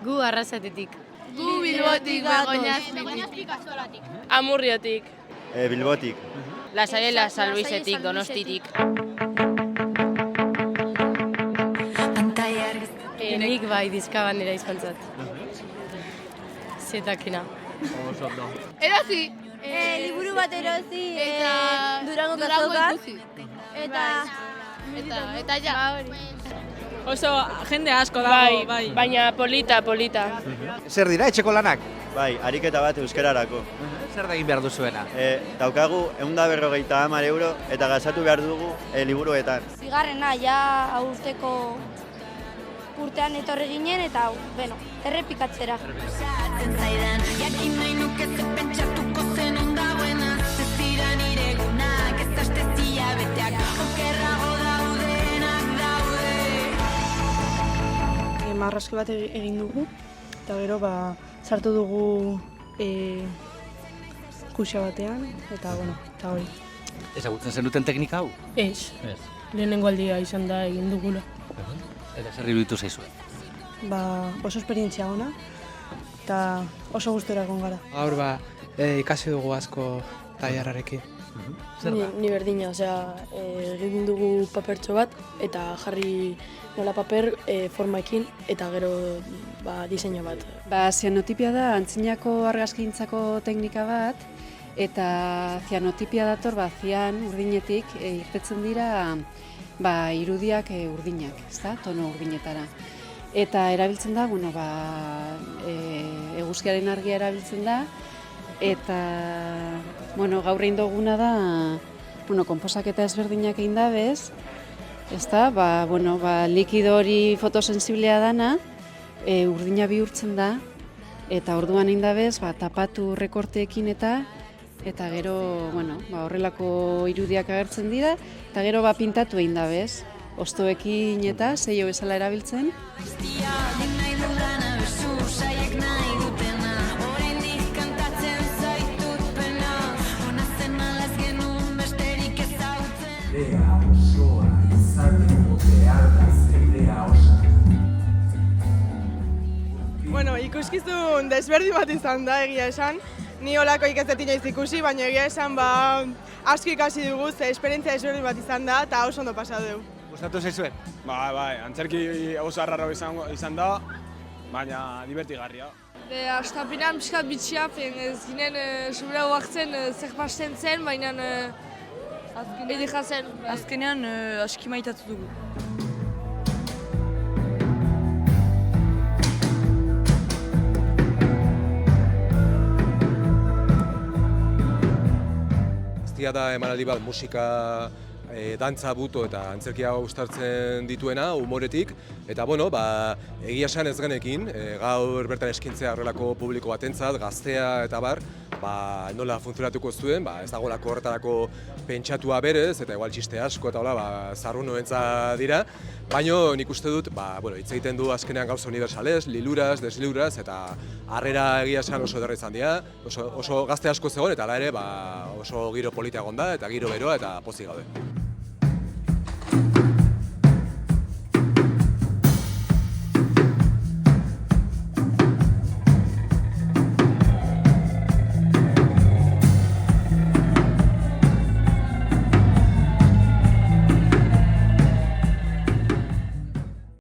Gu Arrasatetik. Gu Bilbotik Begoñazpitik. Amurriotik. Bilbotik. Lasaiela Salbizetik, Donostitik. Nik bai dizkabandera izantzat. Zetakena. Erosi. Liburu bat erosi, Eta Durango Durango kazokak. ikusi. Eta ja. Oso jende asko dago, bai. Baina polita. Zer dira, etxeko lanak? Bai, ariketa bat euskararako. Zer da egin behar duzuena? Daukagu 150 euro eta gastatu behar dugu liburuetan. Zigarrena, ja urteko urtean etorri ginen eta, bueno, errepikatzera. Marrazki bat egin dugu, eta gero sartu dugu kuxa batean, eta hori. Ezagutzen zenuten teknika hau? Ez, lehenengo aldia izan da egin dugula. Eta zer iruditu zaizue? Oso esperientzia ona, eta oso gustora egon gara. Gaur ikasi dugu asko tailerrarekin. Ni berdina, egin dugu papertxo bat, eta jarri nola paper formaekin, eta gero diseinu bat. Zianotipia da antzinako argazkintzako teknika bat, eta zianotipia dator zian urdinetik irtetzen dira irudiak urdinak, tono urdinetara. Eta erabiltzen da, eguzkiaren argia erabiltzen da, eta gaur egin duguna da, konposaketa ezberdinak egin da bez, likido hori fotosensiblea dana, urdina bihurtzen da, eta orduan egin da bez, tapatu rekorteekin eta gero horrelako irudiak agertzen dira, eta gero pintatu egin da bez, ostoekin eta seio bezala erabiltzen. Ikuskizun desberdin bat izan da egia esan. Ni holako ikastetik naiz ikusi, baina egia esan asko ikasi dugu, esperientzia desberdin bat izan da eta oso ondo pasa dugu. Gustatu zaizue? Bai, antzerki oso arraro izan da, baina divertigarria. Astapenean pixkat bitxia, ez ginen sobera huartzen zer pasten zen, baina edika zen. Azkenean aski maitatu dugu. Da emanaldi bat musika, dantza, buto eta antzerkia uztartzen dituena, humoretik. Eta egia esan ez genekin, gaur bertan eskintzea horrelako publiko batentzat, gaztea eta bar, nola funtzionatuko zuen, ez dagoelako horretarako pentsatua berez, eta igual txiste asko eta zarrunoentza dira. Baina nik uste dut, hitz egiten du azkenean gauza unibersalez, liluraz, desliluraz, eta harrera egia esan oso ederra izan dira, oso gazte asko zegoen, eta hala ere oso giro polita egon da, eta giro beroa eta pozik gaude.